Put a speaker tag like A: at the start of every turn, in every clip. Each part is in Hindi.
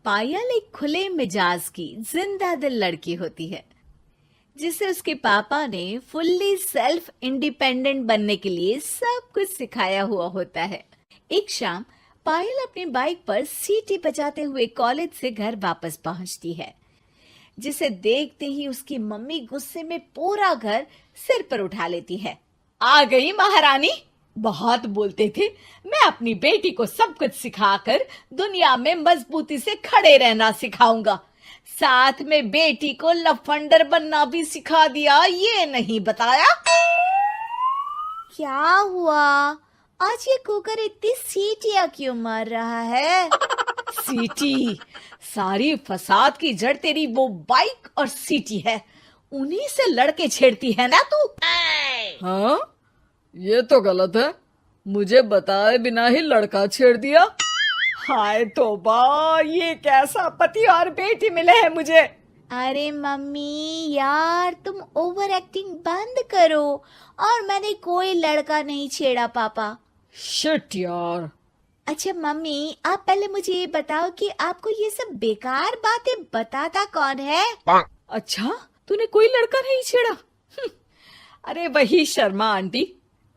A: पायल एक खुले मिजाज की जिंदा दिल लड़की होती है जिसे उसके पापा ने फुल्ली सेल्फ इंडिपेंडेंट बनने के लिए सब कुछ सिखाया हुआ होता है। एक शाम पायल अपनी बाइक पर सीटी बजाते हुए कॉलेज से घर वापस पहुंचती है, जिसे देखते ही उसकी मम्मी गुस्से में पूरा घर सिर पर उठा लेती है। आ गई महारानी, बहुत बोलते थे मैं अपनी बेटी को सब कुछ सिखाकर दुनिया में मजबूती से खड़े रहना सिखाऊंगा, साथ में बेटी को लफंडर बनना भी सिखा दिया, ये नहीं बताया। क्या हुआ? आज ये कुकर इतनी सीटियां क्यों मार रहा है? सीटी? सारी फसाद की जड़ तेरी वो बाइक और सीटी है, उन्हीं से लड़के छेड़ती है ना तू।
B: हाँ, ये तो गलत है, मुझे बताए बिना ही लड़का छेड़ दिया।
A: हाय तौबा, ये कैसा पति और बेटी मिले हैं मुझे। अरे मम्मी यार, तुम ओवर एक्टिंग बंद करो, और मैंने कोई लड़का नहीं छेड़ा पापा।
B: शिट यार।
A: अच्छा मम्मी, आप पहले मुझे ये बताओ कि आपको ये सब बेकार बातें बताता कौन है?
B: अच्छा, तूने कोई लड़का नहीं छेड़ा?
A: अरे वही शर्मा आंटी,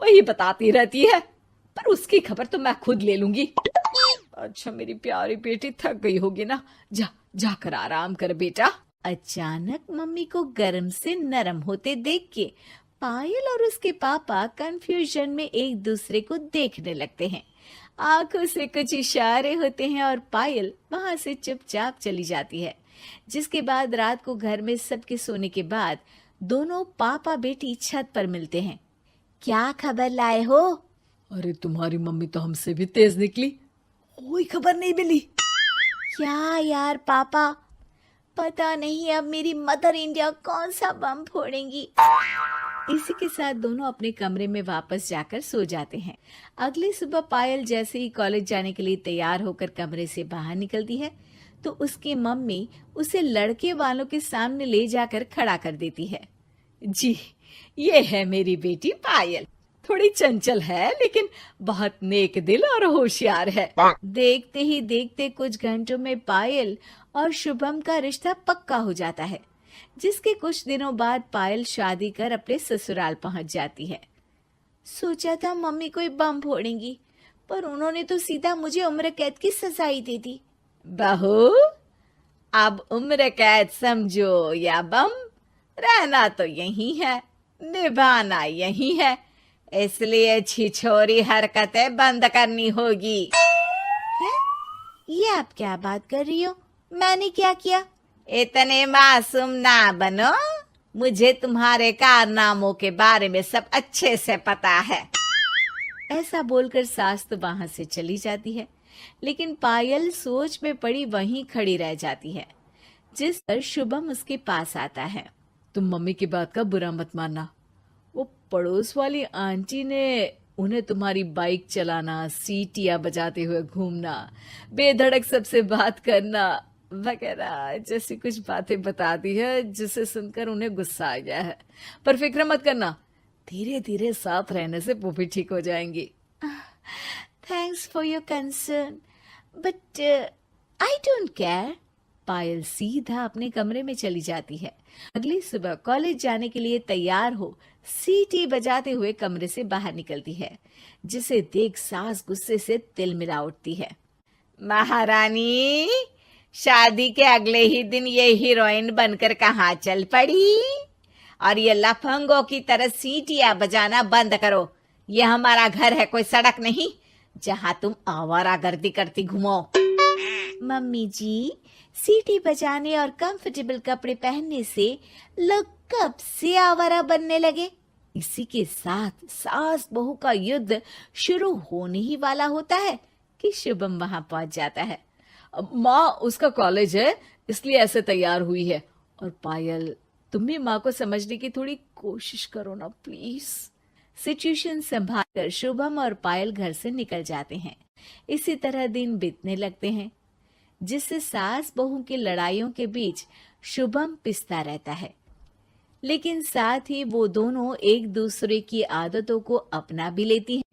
A: वही बताती रहती है, पर उसकी खबर तो मैं खुद ले लूंगी। अच्छा मेरी प्यारी बेटी, थक गई होगी ना, जा जाकर आराम कर बेटा। अचानक मम्मी को गर्म से नरम होते देख के पायल और उसके पापा कंफ्यूजन में एक दूसरे को देखने लगते हैं। आंखों से कुछ इशारे होते हैं और पायल वहां से चुपचाप चली जाती है। जिसके बाद रात को घर में सबके सोने के बाद दोनों पापा बेटी छत पर मिलते हैं। क्या खबर लाए हो?
B: अरे तुम्हारी मम्मी तो हमसे भी तेज निकली, कोई खबर नहीं मिली।
A: क्या यार पापा, पता नहीं अब मेरी मदर इंडिया कौन सा बम फोड़ेंगी। इसी के साथ दोनों अपने कमरे में वापस जाकर सो जाते हैं। अगली सुबह पायल जैसे ही कॉलेज जाने के लिए तैयार होकर कमरे से बाहर निकलती है तो उसकी मम्मी उसे लड़के वालों के सामने ले जाकर खड़ा कर देती है। जी, ये है मेरी बेटी पायल, थोड़ी चंचल है लेकिन बहुत नेक दिल और होशियार है। देखते ही देखते कुछ घंटों में पायल और शुभम का रिश्ता पक्का हो जाता है, जिसके कुछ दिनों बाद पायल शादी कर अपने ससुराल पहुंच जाती है। सोचा था मम्मी कोई बम फोड़ेंगी, पर उन्होंने तो सीधा मुझे उम्र कैद की सजा ही दे दी। बहू, अब उम्र कैद समझो या बम, रहना तो यही है, निभाना यही है, इसलिए छिछोरी हरकतें बंद करनी होगी। है? ये आप क्या बात कर रही हो? मैंने क्या किया? इतने मासूम ना बनो, मुझे तुम्हारे कारनामों के बारे में सब अच्छे से पता है। ऐसा बोलकर सास तो वहां से चली जाती है, लेकिन पायल सोच में पड़ी वहीं खड़ी रह जाती है। जिस पर शुभम उसके पास आता है।
B: तुम मम्मी की बात का बुरा मत मानना, वो पड़ोस वाली आंटी ने उन्हें तुम्हारी बाइक चलाना, सीटियां बजाते हुए घूमना, बेधड़क सबसे बात करना वगैरह जैसी कुछ बातें बता दी है, जिसे सुनकर उन्हें गुस्सा आ गया है। पर फिक्र मत करना, धीरे धीरे साथ रहने से वो भी ठीक हो जाएंगी।
A: Thanks for your concern, but I don't care. Payal सीधा अपने कमरे में चली जाती है। अगली सुबह कॉलेज जाने के लिए तैयार हो सीटी बजाते हुए कमरे से बाहर निकलती है, जिसे देख सास गुस्से से तिलमिला उठती है। महारानी, शादी के अगले ही दिन ये हीरोइन बनकर कहाँ चल पड़ी? और ये लफंगों की तरह सीटियां बजाना बंद करो। ये हमारा घर है, कोई सड़क नहीं जहां तुम आवारागर्दी करती घूमो। मम्मी जी, सीटी बजाने और कंफर्टेबल कपड़े पहनने से लोग कब से आवारा बनने लगे? इसी के साथ सास बहू का युद्ध शुरू होने ही वाला होता है कि शुभम वहां पहुंच जाता है।
B: माँ, उसका कॉलेज है इसलिए ऐसे तैयार हुई है। और पायल, तुम भी माँ को समझने की थोड़ी कोशिश करो ना प्लीज।
A: सिचुएशन संभालकर शुभम और पायल घर से निकल जाते हैं। इसी तरह दिन बीतने लगते हैं, जिससे सास बहू की लड़ाइयों के बीच शुभम पिसता रहता है, लेकिन साथ ही वो दोनों एक दूसरे की आदतों को अपना भी लेती हैं।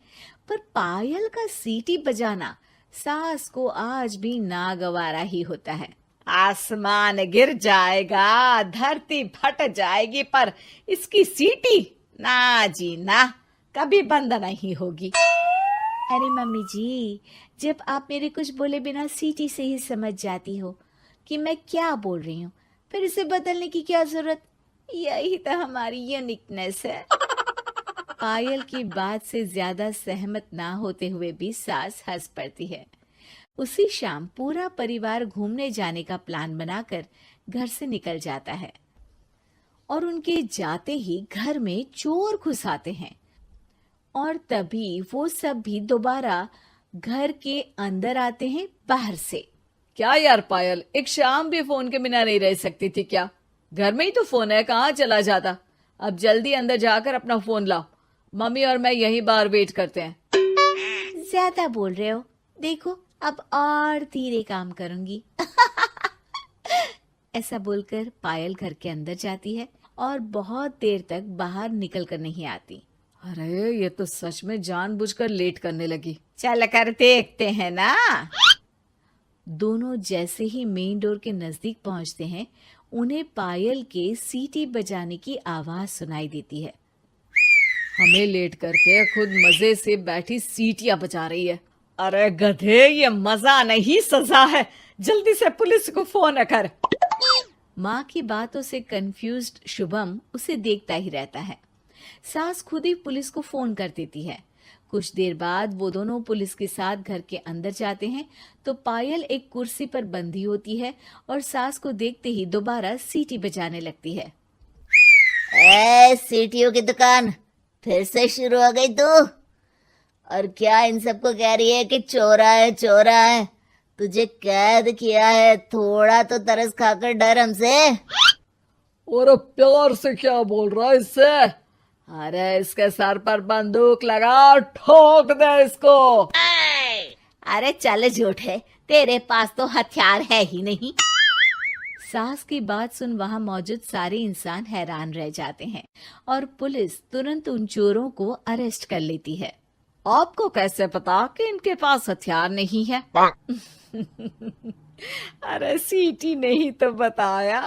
A: पर पायल का सीटी बजाना सास को आज भी नागवारा ही होता है।
B: आसमान गिर जाएगा, धरती फट जाएगी, पर इसकी सीटी ना जी ना, कभी बंद नहीं होगी।
A: अरे मम्मी जी, जब आप मेरे कुछ बोले बिना सीटी से ही समझ जाती हो कि मैं क्या बोल रही हूँ, फिर इसे बदलने की क्या जरूरत? यही तो हमारी यूनिकनेस है। पायल की बात से ज्यादा सहमत ना होते हुए भी सास हंस पड़ती है। उसी शाम पूरा परिवार घूमने जाने का प्लान बनाकर घर से निकल जाता है और उनके जाते ही घर में चोर घुस आते हैं और तभी वो सब भी दोबारा घर के अंदर आते हैं बाहर से।
B: क्या यार पायल, एक शाम भी फोन के बिना नहीं रह सकती थी क्या? घर में ही तो फोन है, कहाँ चला जाता? अब जल्दी अंदर जाकर अपना फोन लाओ, मम्मी और मैं यहीं बाहर वेट करते हैं।
A: ज्यादा बोल रहे हो, देखो अब और धीरे काम करूंगी। ऐसा बोलकर पायल घर के अंदर जाती है और बहुत देर तक बाहर निकल कर नहीं आती।
B: अरे ये तो सच में जानबूझकर लेट करने लगी।
A: चल कर देखते हैं ना। दोनों जैसे ही मेन डोर के नजदीक पहुंचते हैं, उन्हें पायल के सीटी बजाने की आवाज सुनाई देती है।
B: हमें लेट करके खुद मजे से बैठी सीटियां बजा रही है। अरे गधे, ये मजा नहीं सजा है, जल्दी से पुलिस को फोन कर।
A: माँ की बातों से कंफ्यूज्ड शुभम उसे देखता ही रहता है। सास खुद ही पुलिस को फोन कर देती है। कुछ देर बाद वो दोनों पुलिस के साथ घर के अंदर जाते हैं तो पायल एक कुर्सी पर बंधी होती है और सास को देखते ही दोबारा सीटी बजाने लगती है।
C: सीटियों की दुकान फिर से शुरू हो गई तू? और क्या इन सबको कह रही है कि चोरा है चोरा है? तुझे कैद किया है, थोड़ा तो तरस खाकर डर हमसे।
B: और प्यार से क्या बोल रहा है इससे? अरे इसके सर पर बंदूक लगा, ठोक दे इसको।
A: अरे चल झूठे, तेरे पास तो हथियार है ही नहीं। सास की बात सुन वहां मौजूद सारे इंसान हैरान रह जाते हैं और पुलिस तुरंत उन चोरों को अरेस्ट कर लेती है।
B: आपको कैसे पता कि इनके पास हथियार नहीं है? अरे सीटी नहीं तो बताया।